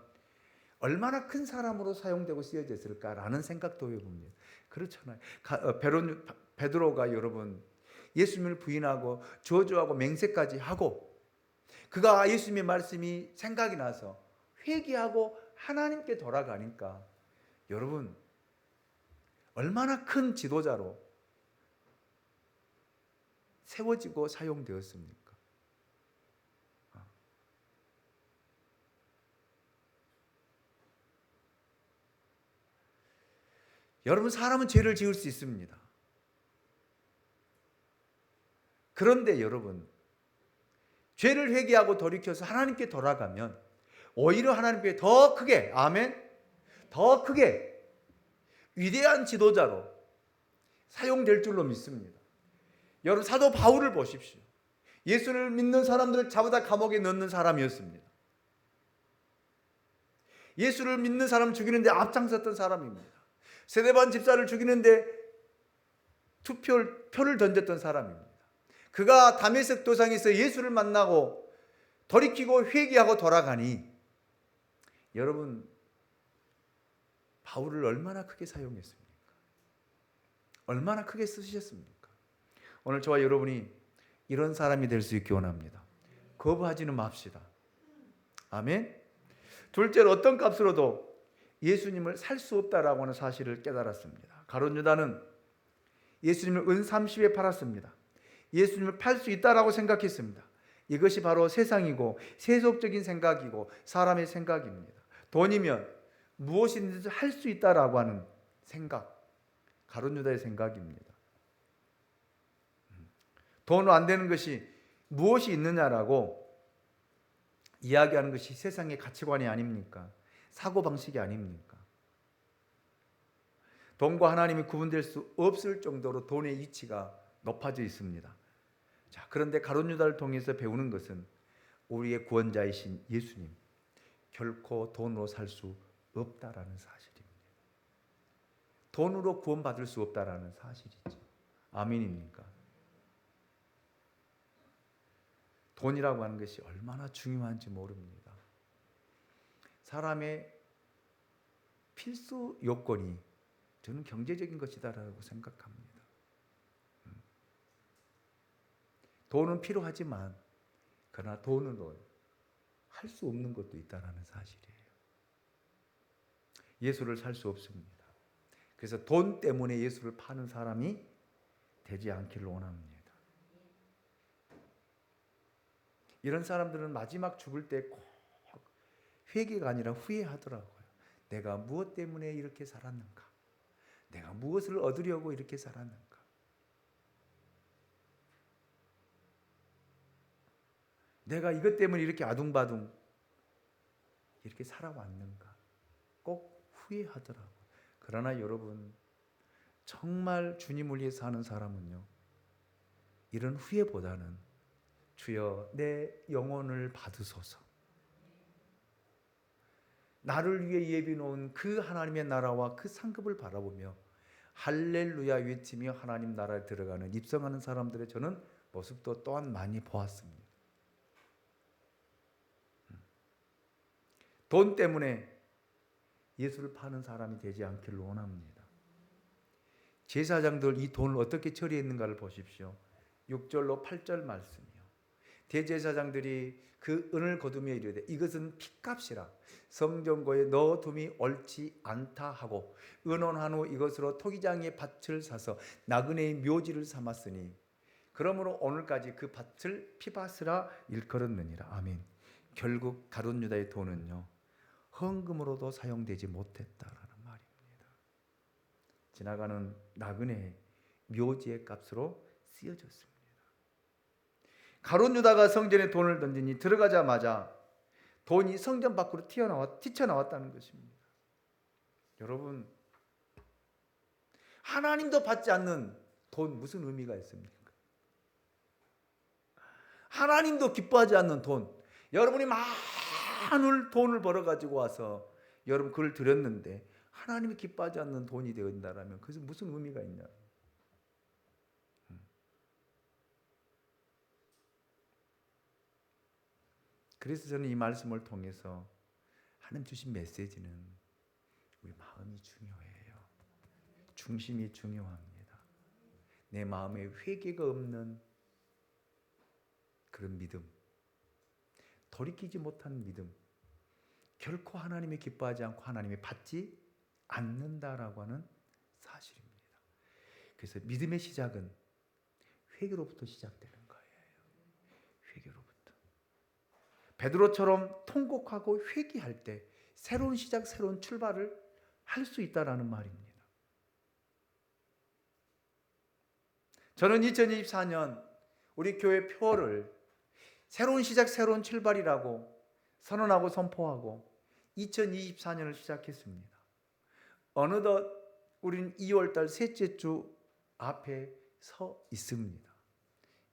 얼마나 큰 사람으로 사용되고 쓰여졌을까라는 생각도 해봅니다. 그렇잖아요. 베드로가 여러분 예수님을 부인하고 저주하고 맹세까지 하고 그가 예수님의 말씀이 생각이 나서 회개하고 하나님께 돌아가니까 여러분 얼마나 큰 지도자로 세워지고 사용되었습니까? 여러분, 사람은 죄를 지을 수 있습니다. 그런데 여러분, 죄를 회개하고 돌이켜서 하나님께 돌아가면 오히려 하나님께 더 크게, 아멘, 더 크게 위대한 지도자로 사용될 줄로 믿습니다. 여러분, 사도 바울을 보십시오. 예수를 믿는 사람들을 잡아다 감옥에 넣는 사람이었습니다. 예수를 믿는 사람을 죽이는데 앞장섰던 사람입니다. 스데반 집사를 죽이는데 표를 던졌던 사람입니다. 그가 다메섹 도상에서 예수를 만나고 돌이키고 회개하고 돌아가니 여러분, 바울을 얼마나 크게 사용했습니까? 얼마나 크게 쓰셨습니까? 오늘 저와 여러분이 이런 사람이 될 수 있기 원합니다. 거부하지는 맙시다. 아멘. 둘째로 어떤 값으로도 예수님을 살 수 없다라고 하는 사실을 깨달았습니다. 가룟 유다는 예수님을 은 30에 팔았습니다. 예수님을 팔 수 있다라고 생각했습니다. 이것이 바로 세상이고 세속적인 생각이고 사람의 생각입니다. 돈이면 무엇이든지 할 수 있다라고 하는 생각, 가룟 유다의 생각입니다. 돈으로 안 되는 것이 무엇이 있느냐라고 이야기하는 것이 세상의 가치관이 아닙니까? 사고방식이 아닙니까? 돈과 하나님이 구분될 수 없을 정도로 돈의 이치가 높아져 있습니다. 자, 그런데 가룟 유다를 통해서 배우는 것은 우리의 구원자이신 예수님, 결코 돈으로 살 수 없다라는 사실입니다. 돈으로 구원받을 수 없다라는 사실이죠. 아멘입니까? 돈이라고 하는 것이 얼마나 중요한지 모릅니다. 사람의 필수 요건이 저는 경제적인 것이다라고 생각합니다. 돈은 필요하지만 그러나 돈으로 할 수 없는 것도 있다라는 사실이에요. 예수를 살 수 없습니다. 그래서 돈 때문에 예수를 파는 사람이 되지 않기를 원합니다. 이런 사람들은 마지막 죽을 때 꼭 회개가 아니라 후회하더라고요. 내가 무엇 때문에 이렇게 살았는가? 내가 무엇을 얻으려고 이렇게 살았는가? 내가 이것 때문에 이렇게 아둥바둥 이렇게 살아왔는가? 꼭 후회하더라고요. 그러나 여러분, 정말 주님을 위해서 사는 사람은요, 이런 후회보다는 주여 내 영혼을 받으소서, 나를 위해 예비 놓은 그 하나님의 나라와 그 상급을 바라보며 할렐루야 외치며 하나님 나라에 들어가는 입성하는 사람들의 저는 모습도 또한 많이 보았습니다. 돈 때문에 예수를 파는 사람이 되지 않기를 원합니다. 제사장들 이 돈을 어떻게 처리했는가를 보십시오. 6절로 8절 말씀이요. 대제사장들이 그 은을 거두며 이르되 이것은 핏값이라 성전고에 넣어둠이 옳지 않다 하고 의논한 후 이것으로 토기장의 밭을 사서 나그네의 묘지를 삼았으니 그러므로 오늘까지 그 밭을 피밭이라 일컬었느니라. 아멘. 결국 가룟 유다의 돈은요, 헌금으로도 사용되지 못했다라는 말입니다. 지나가는 나그네의 묘지의 값으로 쓰여졌습니다. 가룟 유다가 성전에 돈을 던지니 들어가자마자 돈이 성전 밖으로 튀쳐나왔다는 것입니다. 여러분, 하나님도 받지 않는 돈 무슨 의미가 있습니까? 하나님도 기뻐하지 않는 돈. 여러분이 많은 돈을 벌어가지고 와서 여러분 그걸 드렸는데 하나님이 기뻐하지 않는 돈이 되었다라면 그것은 무슨 의미가 있냐? 그래서 저는 이 말씀을 통해서 하나님 주신 메시지는 우리 마음이 중요해요. 중심이 중요합니다. 내 마음에 회개가 없는 그런 믿음, 돌이키지 못한 믿음, 결코 하나님이 기뻐하지 않고 하나님이 받지 않는다라고 하는 사실입니다. 그래서 믿음의 시작은 회개로부터 시작되는 거예요. 회개로부터. 베드로처럼 통곡하고 회개할 때 새로운 시작, 새로운 출발을 할 수 있다라는 말입니다. 저는 2024년 우리 교회 표어를 새로운 시작, 새로운 출발이라고 선언하고 선포하고 2024년을 시작했습니다. 어느덧 우리는 2월달 셋째 주 앞에 서 있습니다.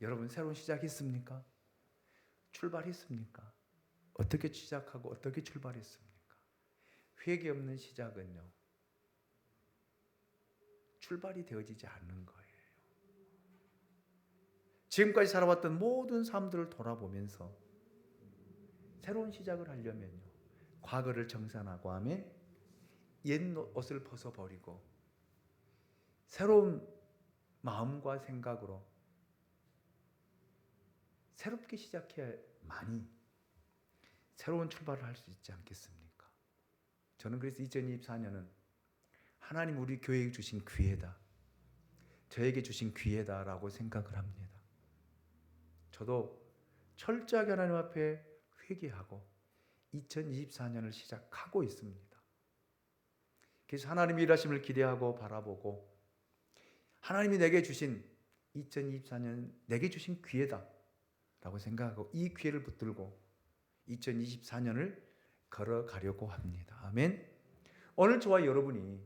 여러분 새로운 시작했습니까? 출발했습니까? 어떻게 시작하고 어떻게 출발했습니까? 회개 없는 시작은요, 출발이 되어지지 않는 거예요. 지금까지 살아왔던 모든 삶들을 돌아보면서 새로운 시작을 하려면요, 과거를 정산하고 하면 옛 옷을 벗어버리고 새로운 마음과 생각으로 새롭게 시작해야만이 새로운 출발을 할 수 있지 않겠습니까? 저는 그래서 2024년은 하나님 우리 교회에 주신 기회다, 저에게 주신 기회다라고 생각을 합니다. 저도 철저하게 하나님 앞에 회개하고 2024년을 시작하고 있습니다. 그래서 하나님의 일하심을 기대하고 바라보고 하나님이 내게 주신 2024년 내게 주신 기회다 라고 생각하고 이 기회를 붙들고 2024년을 걸어가려고 합니다. 아멘. 오늘 저와 여러분이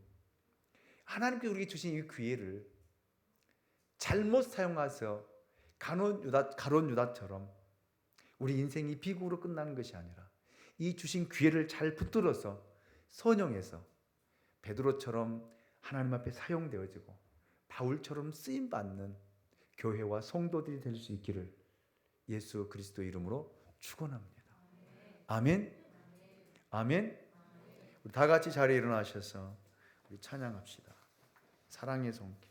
하나님께서 우리에게 주신 이 기회를 잘못 사용해서 가룟 유다처럼 우리 인생이 비극으로 끝나는 것이 아니라 이 주신 기회를 잘 붙들어서 선용해서 베드로처럼 하나님 앞에 사용되어지고 바울처럼 쓰임받는 교회와 성도들이 될 수 있기를 예수 그리스도 이름으로 축원합니다. 아멘. 아멘. 우리 다 같이 자리에 일어나셔서 우리 찬양합시다. 사랑의 손길.